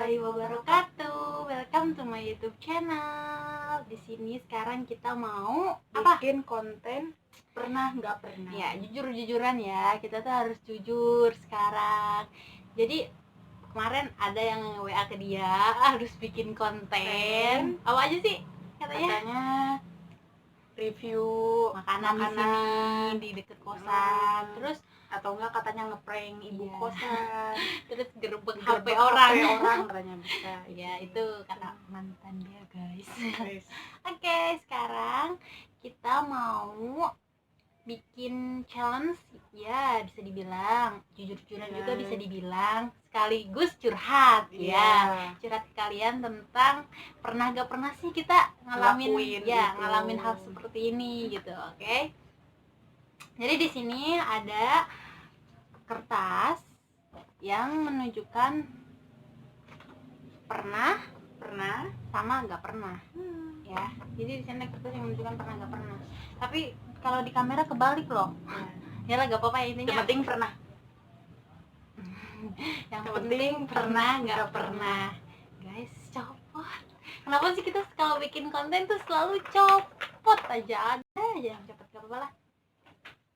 warahmatullahi wabarakatuh. Welcome to my YouTube channel. Di sini sekarang kita mau bikin konten pernah nggak pernah. Ya, jujur-jujuran ya. Kita tuh harus jujur sekarang. Jadi kemarin ada yang WA ke dia harus bikin konten. Apa aja sih Katanya review makanan di sini di deket kosan. Terus atau enggak katanya ngeprank ibu kosan. Terus gerbek HP HP orang katanya bisa. Ya itu kata mantan dia guys. Oke, sekarang kita mau bikin challenge ya, bisa dibilang jujur-jujuran juga bisa dibilang, sekaligus curhat ya. Curhat kalian tentang pernah gak pernah sih kita ngalamin ngalamin hal seperti ini gitu. Oke. Jadi di sini ada kertas yang menunjukkan pernah sama nggak pernah. Ya. Jadi di sini ada kertas yang menunjukkan pernah nggak pernah. Tapi kalau di kamera kebalik loh. Ya lah, nggak apa-apa ya, intinya. Yang penting pernah. Yang penting pernah nggak pernah. Guys, copot. Kenapa sih kita kalau bikin konten tuh selalu copot aja? Ada aja yang cepet, gak apa-apa lah.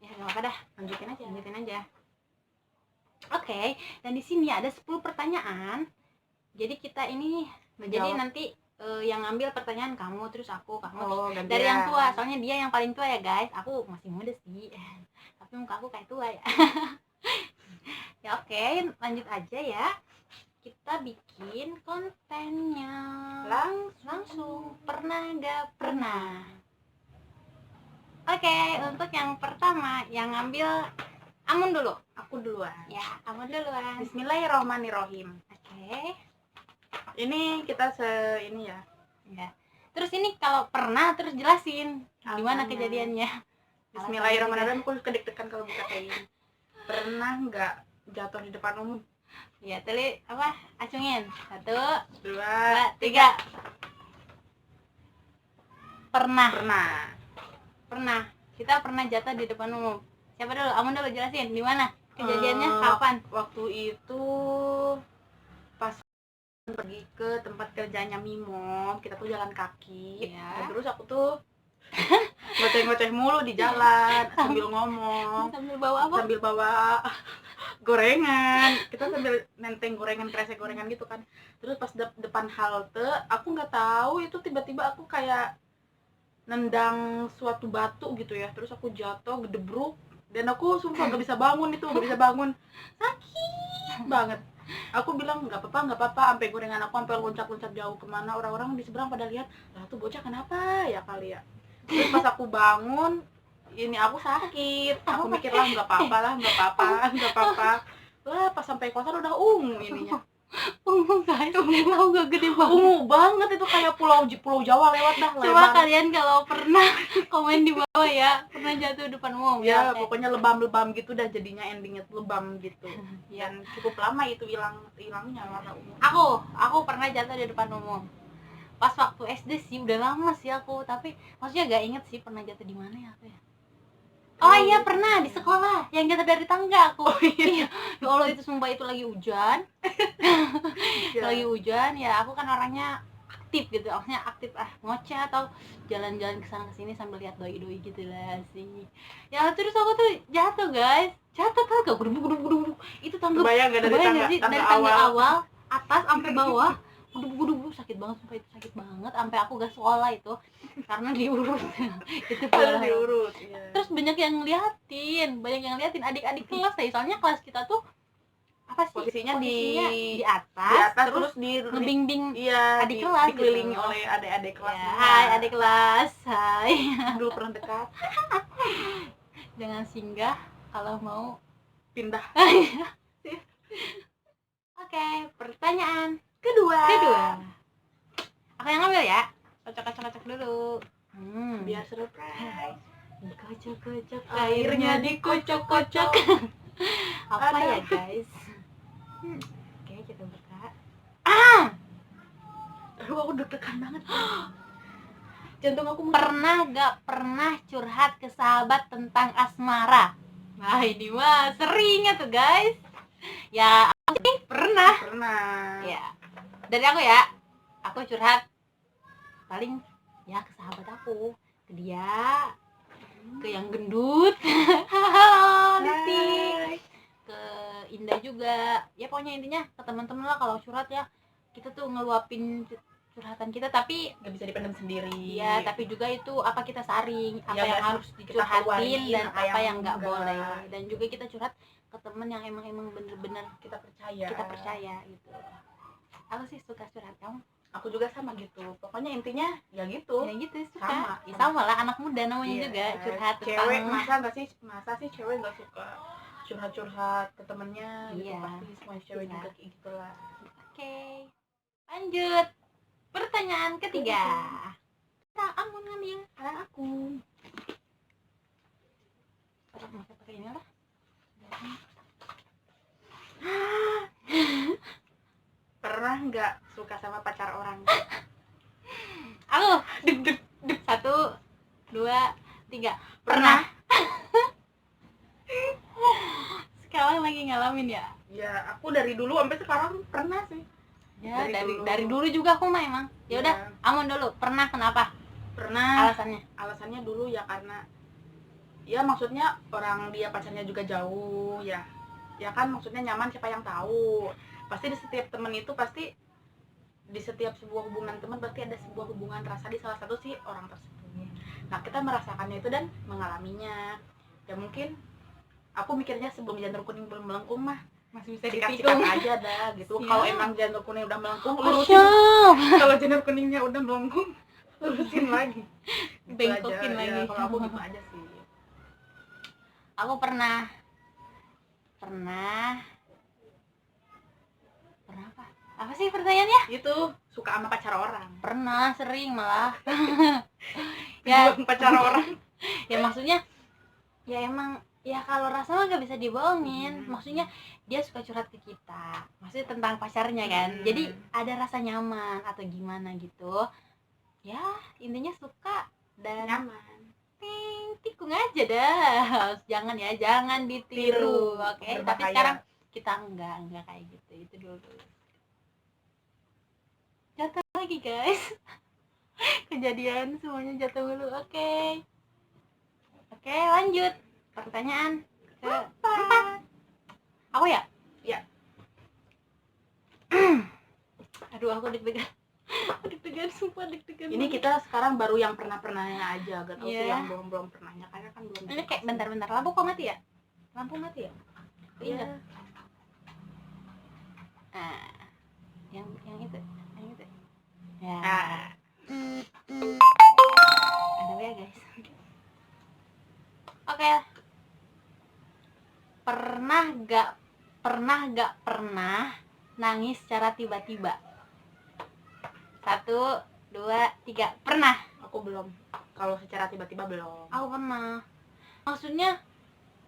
Ya nggak apa-apa dah, lanjutin aja. Oke, dan di sini ada 10 pertanyaan. Jadi kita ini jadi nanti yang ngambil pertanyaan kamu, terus aku, kamu dari yang tua. Soalnya dia yang paling tua ya guys. Aku masih muda sih, tapi muka aku kayak tua ya. Ya oke, lanjut aja ya. Kita bikin kontennya langsung. Pernah nggak pernah? Oke, untuk yang pertama yang ngambil Amun dulu. Aku duluan. Ya, Amun duluan. Bismillahirrahmanirrahim. Oke. Ini kita ini ya. Terus ini kalau pernah terus jelasin gimana kejadiannya. Bismillahirrahmanirrahim. Aku kedek-dekan kalau buka kayak ini. Pernah nggak jatuh di depan umum? Ya, tadi apa? Acungin. 1, 2, 3. Pernah. Kita pernah jatuh di depan umum. Siapa dulu? Amun dulu, jelasin di mana kejadiannya, kapan? Waktu itu pas pergi ke tempat kerjanya Mimo, kita tuh jalan kaki. Dan terus aku tuh ngoceh-ngoceh mulu di jalan sambil ngomong. Sambil bawa apa? Sambil bawa gorengan. Kita sambil nenteng gorengan, kresek gorengan gitu kan. Terus pas depan halte, aku nggak tahu itu tiba-tiba aku kayak nendang suatu batu gitu ya. Terus aku jatuh, gedebruk, dan aku sumpah nggak bisa bangun, sakit banget. Aku bilang nggak apa-apa, sampai gorengan aku sampai loncat-loncat jauh kemana. Orang-orang di seberang pada lihat, lah tuh bocah kenapa ya kali ya. Terus pas aku bangun, ini aku sakit. Aku mikir lah nggak apa-apa. Wah, pas sampai kosan udah ininya. Ungu guys, ungu gak gede banget. Ungu banget, itu kayak pulau Jawa lewat dah. Coba kalian kalau pernah komen di bawah ya, pernah jatuh depan umum ya. Pokoknya lebam gitu dah, jadinya endingnya lebam gitu. Dan cukup lama itu hilangnya warna ungu. Aku pernah jatuh di depan umum pas waktu SD sih, udah lama sih aku, tapi maksudnya gak inget sih pernah jatuh di mana ya aku ya. Oh iya, pernah di sekolah yang jatuh dari tangga aku. Iya. Ya Allah, itu sumpah, itu lagi hujan. Lagi hujan ya, aku kan orangnya aktif gitu, maksudnya aktif ngoceh atau jalan-jalan kesana kesini sambil lihat doi gitu lah sih. Ya terus aku tuh jatuh guys, tau gak, guduk. Itu tangga, kebayang gak dari tangga awal atas sampai bawah, guduk, sakit banget, sumpah itu sakit banget, sampai aku gak sekolah itu karena diurut. Itu diurut. Terus banyak yang ngeliatin adik-adik kelas ya, soalnya kelas kita tuh apa sih posisinya di atas terus di ngebimbing adik kelas, dikelilingi gitu. oleh adik-adik kelas. Ya, hai adik kelas, hai. Dulu pernah dekat. Jangan singgah kalau mau pindah. Oke, pertanyaan kedua. Aku yang ngambil ya. Kocok dulu. Biar surprise. Dikocok, airnya dikocok. Apa ya guys? Oke, kita buka. Aduh, aku deg-degan banget. Jantung aku pernah gak pernah curhat ke sahabat tentang asmara? Nah ini mah seringnya tuh guys. Ya aku sih pernah. Ya. Dari aku ya, aku curhat paling ya ke sahabat aku, ke dia, ke yang gendut. Halo Liti, ke Indah juga. Ya pokoknya intinya ke teman-teman lah kalau curhat ya. Kita tuh ngeluapin curhatan kita, tapi nggak bisa dipendam sendiri. ya tapi juga itu apa kita saring, apa Ya, yang nggak harus kita dicurhatin keluarin, dan apa apa yang yang nggak enggak. boleh. Dan juga kita curhat ke temen yang emang bener-bener Kita percaya. gitu. Aku sih suka curhat, kamu? Aku juga sama gitu. Pokoknya intinya ya gitu. Ya gitu, suka. Sama. Ya, sama lah, anak muda namanya Iya, juga curhat cewek tentang masa sih cewek nggak suka curhat ke temennya gitu. Iya. Pasti semua cewek Iya. juga kayak gitulah. Oke, lanjut pertanyaan ketiga. Tak amun ngambil Karena aku pakai ini lah. pernah nggak suka sama pacar orang? Aku deg 1, 2, 3. Pernah. Sekarang lagi ngalamin ya. Ya aku dari dulu sampai sekarang pernah sih. Ya Dari dari dulu. dulu juga aku mah emang. Ya udah, Ya. amun dulu. Pernah kenapa? Pernah. Alasannya Dulu ya karena ya maksudnya orang dia pacarnya juga jauh ya. Ya kan maksudnya nyaman, siapa yang tahu. Pasti di setiap temen itu pasti di setiap sebuah hubungan teman pasti ada sebuah hubungan rasa di salah satu si orang tersebut. Nah, kita merasakannya itu dan mengalaminya. Ya mungkin aku mikirnya sebelum janur kuning belum melengkung mah masih bisa sikat-sikat ditikung aja dah gitu. Siap. Kalau emang janur kuning udah melengkung Oh, lurusin. siap. Kalau janur kuningnya udah melengkung lurusin lagi. Gitu Bengkokin aja. lagi. Ya, kalau aku gitu aja sih. Aku pernah apa? Apa sih pertanyaannya? Itu suka sama pacar orang. Pernah, sering malah. Ya, Buat pacar orang. ya maksudnya ya emang ya kalau rasa mah gak bisa dibohongin. Maksudnya dia suka curhat ke kita, maksudnya tentang pacarnya kan. Jadi ada rasa nyaman atau gimana gitu ya, intinya suka dan Nyaman. tikung aja dah. Jangan ditiru. Oke, tapi Berbahaya. sekarang kita enggak kayak gitu. Itu dulu. Jatuh lagi guys. Kejadian semuanya jatuh dulu. Oke, lanjut pertanyaan keempat. Aku ya? Ya. Aduh, aku deg-degan. Sumpah deg-degan. Ini kita sekarang baru yang pernahnya aja, gak tau Iya. sih yang belum pernahnya, karena kan belum. Ini kayak bentar lampu kok mati ya? Lampu mati ya? Iya. Nah, yang itu. Ya. Ada ya guys. Oke. Pernah gak pernah nangis secara tiba-tiba? 1, 2, 3. Pernah. Aku belum. Kalau secara tiba-tiba belum. Aku pernah. Maksudnya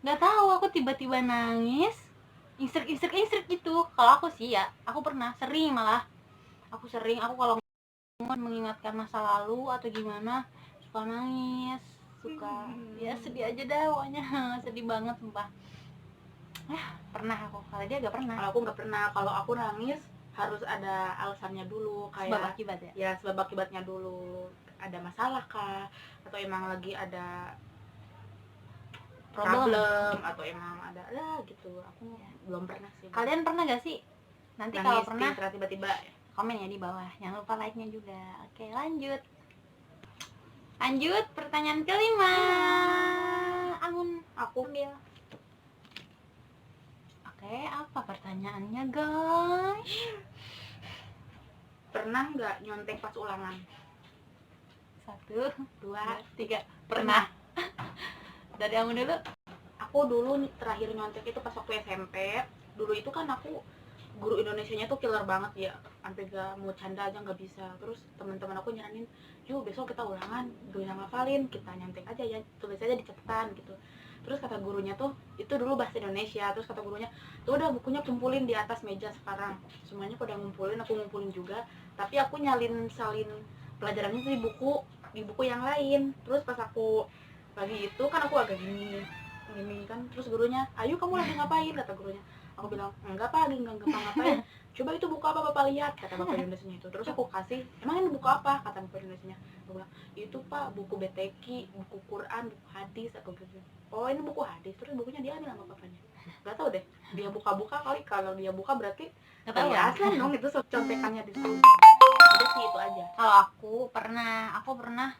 nggak tahu, aku tiba-tiba nangis, insert gitu. Kalau aku sih ya, aku pernah, sering malah. Aku kalau mengingatkan masa lalu atau gimana suka nangis, suka ya sedih aja dah pokoknya. Sedih banget sumpah. Pernah aku. Kalau dia gak pernah. Kalau aku nggak pernah. Kalau aku nangis harus ada alasannya dulu, kayak Sebab akibat ya. Ya sebab akibatnya dulu. Ada masalah kah? Atau emang lagi ada problem atau emang ada gitu. Aku belum pernah sih. Kalian pernah gak sih? Nanti nangis kalau pernah secara tiba-tiba komen ya di bawah. Jangan lupa like-nya juga. Oke, lanjut pertanyaan kelima. Angun, aku ambil. Oke, apa pertanyaannya guys? pernah nggak nyontek pas ulangan? 1, 2, 3. Pernah. Dari Angun dulu. Aku dulu terakhir nyontek itu pas waktu SMP. Dulu itu kan aku guru Indonesianya tuh killer banget ya, sampai gak mau canda aja nggak bisa. Terus teman-teman aku nyaranin, yuk besok kita ulangan, gak usah ngafalin, kita nyontek aja ya, tulis aja di catatan gitu. Terus kata gurunya tuh, itu dulu bahasa Indonesia, terus kata gurunya, tuh udah bukunya kumpulin di atas meja sekarang. Semuanya pada ngumpulin, aku ngumpulin juga, tapi aku salin pelajarannya tuh di buku yang lain. Terus pas aku lagi itu kan aku agak gini kan, terus gurunya, ayo kamu lagi ngapain, kata gurunya. Aku bilang enggak pak, enggak ngapain. Coba itu buku apa bapak lihat, kata bapak Indonesianya itu. Terus aku kasih, emang ini buku apa, kata bapak Indonesianya. Aku bilang itu pak buku BTQ, buku Quran, buku hadis. Aku bilang oh ini buku hadis. Terus bukunya diambil sama papanya. Gak tau deh, dia buka-buka kali. Kalau dia buka berarti Nggak tahu ya. perhiasan dong, itu contekannya di situ. Udah sih itu aja. Kalau aku pernah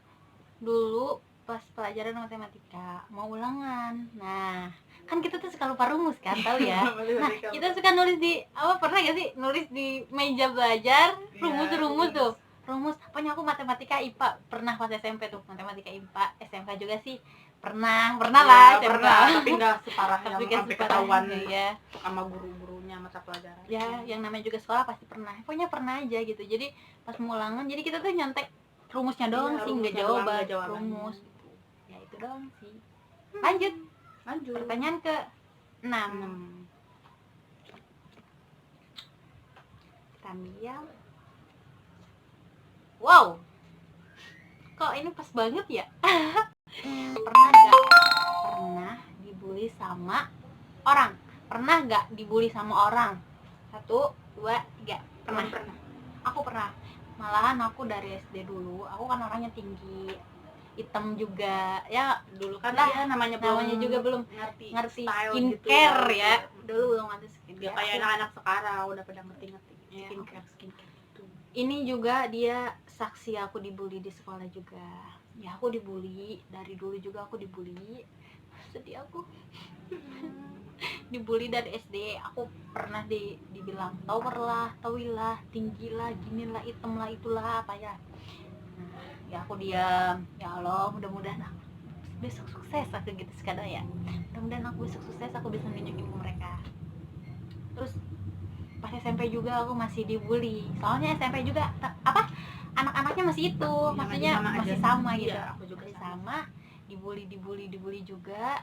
dulu pas pelajaran matematika mau ulangan. Nah, kan kita tuh suka lupa rumus kan, tahu ya. Nah, kita suka nulis di pernah gak sih nulis di meja belajar rumus-rumus tuh. Rumus, pokoknya aku matematika IPA pernah pas SMP tuh, matematika IPA. SMK juga sih pernah lah SMK. Pernah, tapi nggak separah yang Tapi kan sampai ketahuan ya. sama guru-gurunya mata pelajaran. Ya, yang namanya juga sekolah pasti pernah. Pokoknya pernah aja gitu. Jadi pas mau ulangan, jadi kita tuh nyontek rumusnya doang sih, nggak jawaban rumus gitu. Ya itu doang sih. Lanjut. Pertanyaan ke 6. Tamiya. Wow. Kok ini pas banget ya? Pernah dibully sama orang? Pernah nggak dibully sama orang? 1, 2, 3. Pernah. Aku pernah. Malahan aku dari SD dulu, aku kan orangnya tinggi, hitam juga. Ya dulu kan lah, dia namanya juga belum ngerti skincare gitu, ya. Dulu belum ngerti skincare. Dia kayak anak-anak sekarang udah pada ngerti skincare itu. Ini juga dia saksi aku dibully di sekolah juga. Ya aku dibully, dari dulu juga aku dibully. Sedih aku. Dibully dari SD. Aku pernah dibilang tower lah, towil lah, tinggi lah, gini lah, hitam lah, itulah apa ya. Nah, ya aku diam. Ya Allah, mudah-mudahan aku besok sukses aku gitu sekadar ya. Mudah-mudahan aku besok sukses, aku bisa nunjukin ke mereka. Terus pas SMP juga aku masih dibully. Soalnya SMP juga anak-anaknya masih itu, ya, maksudnya masih sama gitu. Iya, aku juga masih sama. Dibully juga.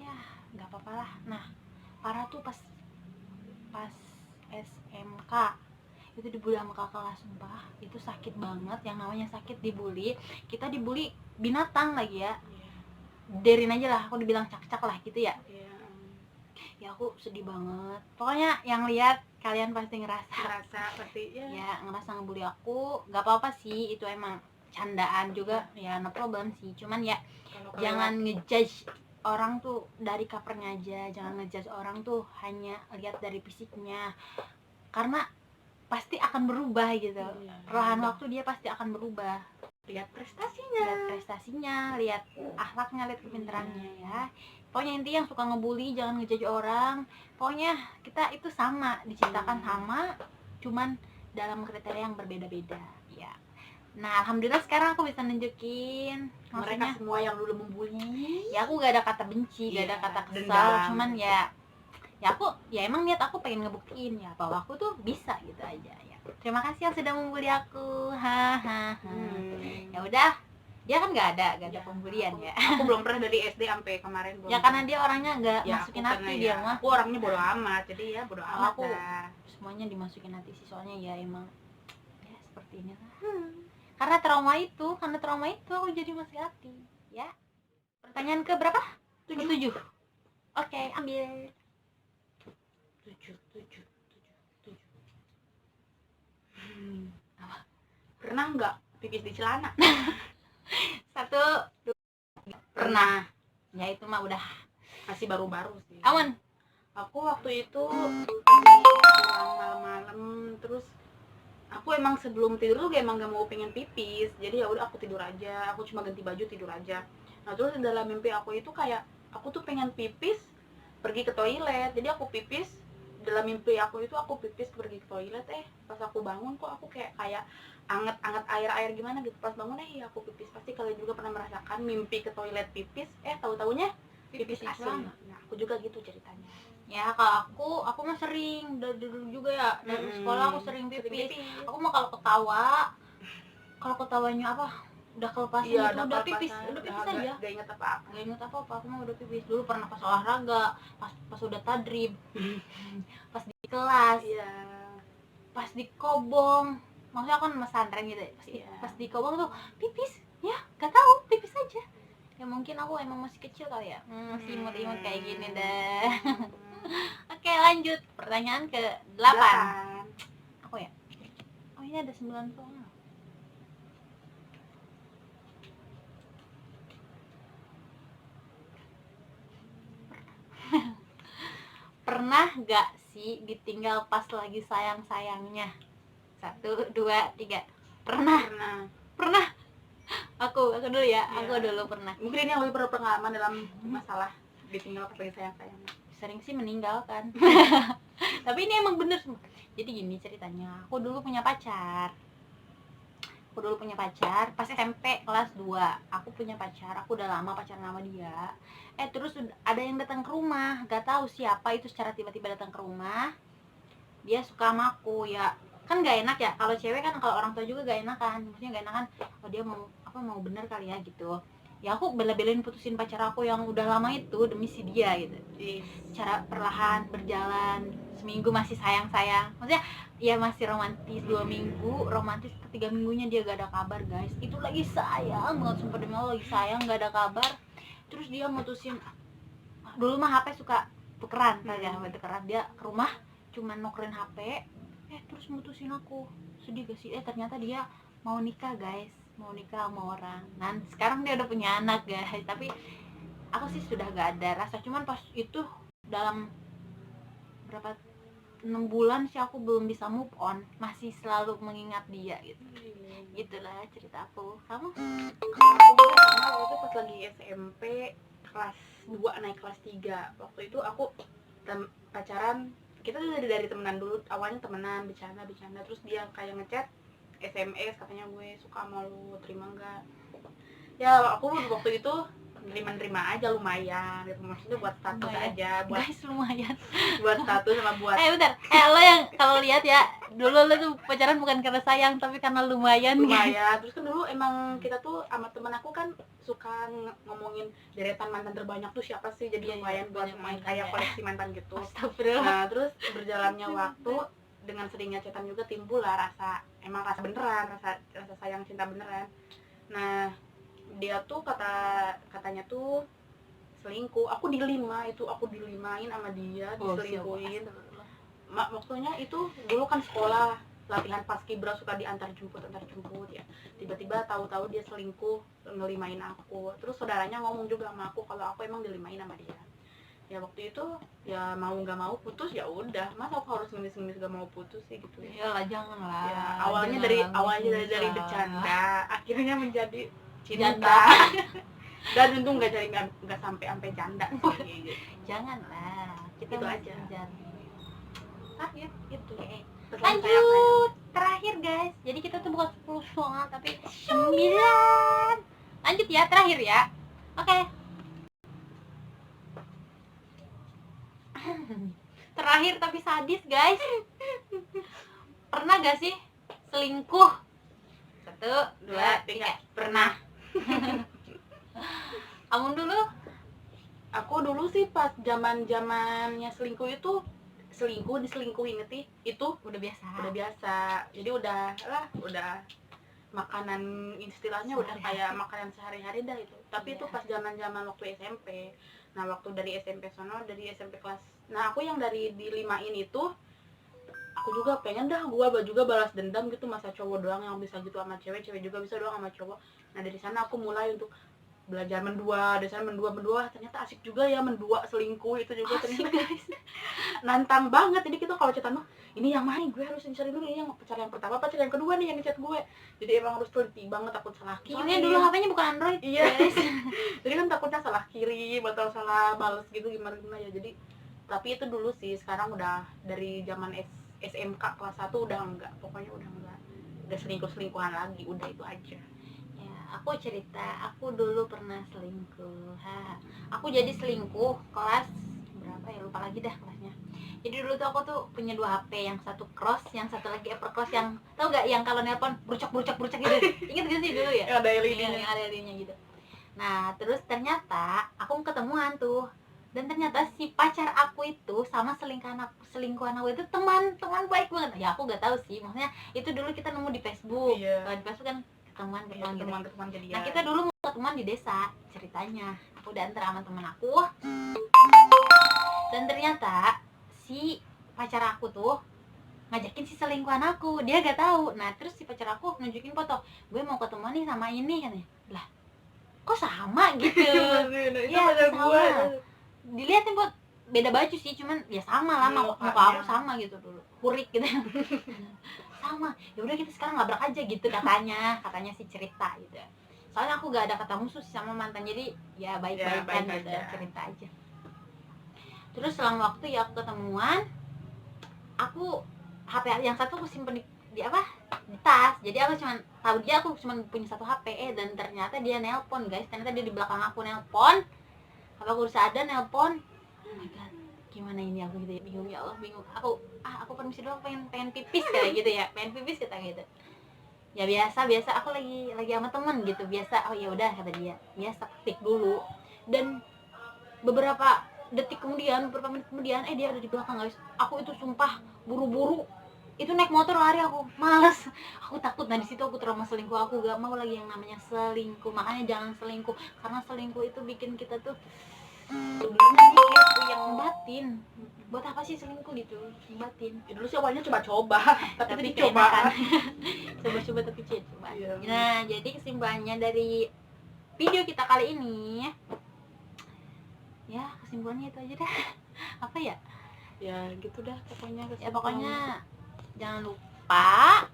Ya, nggak apa-apa lah. Nah, parah tuh pas SMK itu dibully sama kakak kelas, sumpah itu sakit banget. Yang namanya sakit dibully, kita dibully binatang lagi ya. Derin aja lah, aku dibilang cak-cak lah gitu ya. Ya aku sedih banget. Pokoknya yang lihat kalian pasti ngerasa pasti ya ngerasa ngebully aku. Nggak apa-apa sih, itu emang candaan juga ya, no problem sih. Cuman ya jangan ngejudge orang tuh dari covernya aja, jangan ngejudge orang tuh hanya lihat dari fisiknya, karena pasti akan berubah gitu. Perlahan waktu dia pasti akan berubah. Lihat prestasinya, lihat akhlaknya, lihat kepintarannya ya. Pokoknya intinya yang suka ngebully jangan ngejudge orang. Pokoknya kita itu sama, diciptakan sama, cuman dalam kriteria yang berbeda-beda ya. Nah, alhamdulillah sekarang aku bisa nunjukin mereka semua yang dulu membuli. Ya aku gak ada kata benci, gak ada kata kesal, cuman ya aku ya emang niat aku pengen ngebuktiin ya bahwa aku tuh bisa gitu aja ya. Terima kasih yang sudah membuli aku. Ya udah, dia kan gak ada pembulian ya. Aku belum pernah dari SD sampai kemarin belum. Ya karena dia orangnya nggak masukin hati dia mah. Aku orangnya bodo amat, jadi ya bodo amat aku lah. Semuanya dimasukin hati sih, soalnya ya emang ya seperti ini lah. Karena trauma itu aku jadi masuk hati ya. Pertanyaan ke berapa? 7. Oke, ambil 7. Pernah nggak pipis di celana? 1, 2, pernah. Ya itu mah udah masih baru-baru sih. Aman. Aku waktu itu pulang malam-malam, terus aku emang sebelum tidur emang gak mau pengen pipis, jadi ya udah aku tidur aja, aku cuma ganti baju tidur aja. Nah terus dalam mimpi aku itu kayak aku tuh pengen pipis pergi ke toilet, jadi aku pipis dalam mimpi aku itu, aku pipis pergi ke toilet. Pas aku bangun kok aku kayak anget air gimana gitu. Pas bangun ya aku pipis. Pasti kalian juga pernah merasakan mimpi ke toilet pipis, tahu-taunya pipis asli. Nah aku juga gitu ceritanya. Ya kalau aku mah sering dari dulu juga ya, dari sekolah aku sering pipis. Aku mah kalau ketawanya udah kelepasan iya, itu udah pipis aja. Gak inget apa-apa. Aku mah udah pipis. Dulu pernah pas olahraga, pas udah tadrib, pas di kelas, pas di kobong. Maksudnya aku kan pesantren gitu ya. Pas di kobong tuh pipis, ya gak tahu, pipis aja. Ya mungkin aku emang masih kecil kali ya, masih imut-imut kayak gini deh. Oke, Oke, lanjut pertanyaan ke 8. Aku ya. Oh, ini ada 9 soal. Pernah gak sih ditinggal pas lagi sayang-sayangnya? 1, 2, 3. Pernah. Aku dulu ya. Aku dulu pernah. Mungkin ini yang lebih berpengalaman dalam masalah ditinggal pas lagi sayang-sayang. Sering sih meninggalkan. Tapi ini emang bener. Jadi gini ceritanya. Aku dulu punya pacar pas SMP kelas 2. Aku punya pacar, aku udah lama pacaran sama dia. Terus ada yang datang ke rumah, gak tahu siapa itu, secara tiba-tiba datang ke rumah. Dia suka sama aku, ya kan gak enak ya kalau cewek kan, kalau orang tua juga gak enak kan, maksudnya gak enak kan, oh dia mau bener kali ya gitu. Ya aku bela-belain putusin pacar aku yang udah lama itu demi si dia gitu. Cara perlahan berjalan, seminggu masih sayang-sayang, maksudnya ya masih romantis, 2 minggu romantis, ketiga minggunya dia gak ada kabar guys. Itu lagi sayang banget, sumpah demi Allah lagi sayang, gak ada kabar. Terus dia mutusin, dulu mah HP suka tukeran saja, tukeran, dia ke rumah cuman nukerin HP, terus mutusin aku. Sedih gak sih? Ternyata dia mau nikah guys, mau nikah sama orang. Nah sekarang dia udah punya anak guys, tapi aku sih sudah gak ada rasa. Cuman pas itu dalam berapa 6 bulan sih aku belum bisa move on, masih selalu mengingat dia gitu. Gitulah cerita aku. Kamu? Aku juga sama, waktu pas lagi SMP kelas 2 naik kelas 3. Waktu itu aku pacaran, kita tuh dari temenan dulu, awalnya temenan, bercanda, terus dia kayak ngechat SMS, katanya gue suka sama lu, terima enggak? Ya aku waktu itu terima aja, lumayan gitu, maksudnya buat status aja, buat guys, lumayan buat status sama buat bentar, lo yang kalau lihat ya, dulu lo tuh pacaran bukan karena sayang tapi karena lumayan. Terus kan dulu emang kita tuh sama temen aku kan suka ngomongin deretan mantan terbanyak tuh siapa sih, jadi lumayan buat main kayak koleksi mantan gitu. Nah terus berjalannya waktu, dengan seringnya chatan juga timbul lah rasa beneran, rasa sayang cinta beneran. Nah dia tuh katanya tuh selingkuh, aku dilimain sama dia, diselingkuhin. Waktunya itu dulu kan sekolah latihan paskibra suka diantar jemput ya, tiba-tiba tahu-tahu dia selingkuh, ngelimain aku. Terus saudaranya ngomong juga sama aku kalau aku emang dilimain sama dia. Ya waktu itu ya mau nggak mau putus, ya udah, masa aku harus ngemis-ngemis gak mau putus sih gitu ya. Iyalah, janganlah Ya, awalnya dari bercanda, akhirnya menjadi cinta. Dan untung nggak sampai canda sih. Janganlah, kita itu aja. Itu lanjut terakhir guys, jadi kita tuh bukan 10 soal tapi 9. Lanjut ya, terakhir ya. Oke. Terakhir tapi sadis guys. Pernah gak sih selingkuh? 1, 2, 3. Pernah. Kamu dulu? Aku dulu sih pas zamannya selingkuh itu, diselingkuhin itu udah biasa. Jadi udah makanan, istilahnya udah kayak makanan sehari-hari dah itu. Tapi itu pas zaman waktu SMP. Nah waktu dari SMP kelas, nah aku yang dari dilimain itu, aku juga pengen dah gua juga balas dendam gitu, masa cowok doang yang bisa gitu sama cewek juga bisa doang sama cowok. Nah dari sana aku mulai untuk belajar mendua, ternyata asik juga ya mendua selingkuh itu juga, asik, ternyata guys. Nantang banget. Jadi kita kalau chatan mah, ini yang mana gue harus cari dulu, ini yang pacar yang pertama, pacar yang kedua nih yang chat gue. Jadi emang harus teliti banget, takut salah kirim. Soalnya dulu HP-nya bukan Android. Iya guys. Jadi kan takutnya salah kirim atau salah balas gitu, gimana ya. Jadi tapi itu dulu sih, sekarang udah dari zaman SMK kelas 1 udah enggak, pokoknya udah enggak, udah selingkuhan lagi, udah itu aja. Aku cerita, aku dulu pernah selingkuh. Aku jadi selingkuh kelas berapa ya, lupa lagi dah kelasnya. Jadi dulu tuh aku tuh punya 2 HP, yang satu cross, yang satu lagi upper cross, yang tau gak yang kalau nelpon brucak gitu. Ingat gak sih dulu ya? Yang ada LED-nya. Yang ada LED-nya gitu. Nah terus ternyata aku ketemuan tuh, dan ternyata si pacar aku itu sama selingkuhan aku itu teman baik banget. Ya aku gak tahu sih, maksudnya itu dulu kita nemu di Facebook. Kalau di Facebook kan ketemuan jadi. Nah kita dulu mau ketemuan di desa ceritanya. Aku udah antar sama teman aku, dan ternyata si pacar aku tuh ngajakin si selingkuhan aku, dia gak tahu. Nah terus si pacar aku nunjukin foto, gue mau ketemu nih sama ini katanya. Lah kok sama gitu. Itu Ya, pacar sama. gue. Dilihatin buat beda baju sih, cuman ya sama lah, muka aku sama gitu dulu, kurik gitu. Sama, ya udah kita sekarang labrak aja gitu katanya si cerita gitu. Soalnya aku gak ada kata khusus sama mantan, jadi ya baik-baik kan baik gitu, aja. cerita aja. Terus selang waktu ya aku ketemuan, aku HP yang satu aku simpen di apa, di tas. Jadi aku cuman tahu dia, aku cuman punya satu HP, dan ternyata dia nelpon guys, ternyata dia di belakang aku nelpon. Apa aku udah ada nelpon, oh my god, gimana ini aku gitu ya, bingung ya Allah, bingung. Aku permisi dulu, pengen pipis kayak gitu ya, pengen pipis kata gitu. Ya biasa aku lagi sama temen gitu, biasa. Oh ya udah kata dia, biasa ketik dulu. Dan beberapa menit kemudian dia ada di belakang guys. Aku itu sumpah buru-buru itu naik motor lari, aku males, aku takut. Nah di situ aku trauma selingkuh, aku gak mau lagi yang namanya selingkuh. Makanya jangan selingkuh, karena selingkuh itu bikin kita tuh yang batin. Buat apa sih selingkuh gitu, batin. Ya, dulu sih awalnya coba-coba, tapi tadi keenakan. coba. Coba-coba tapi coba. Iya. Nah jadi kesimpulannya dari video kita kali ini, ya kesimpulannya itu aja dah. Apa ya? Ya gitu dah pokoknya. Ya pokoknya jangan lupa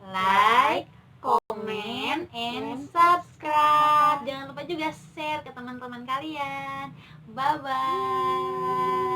like, comment, and subscribe. Jangan lupa juga share ke teman-teman kalian. Bye bye.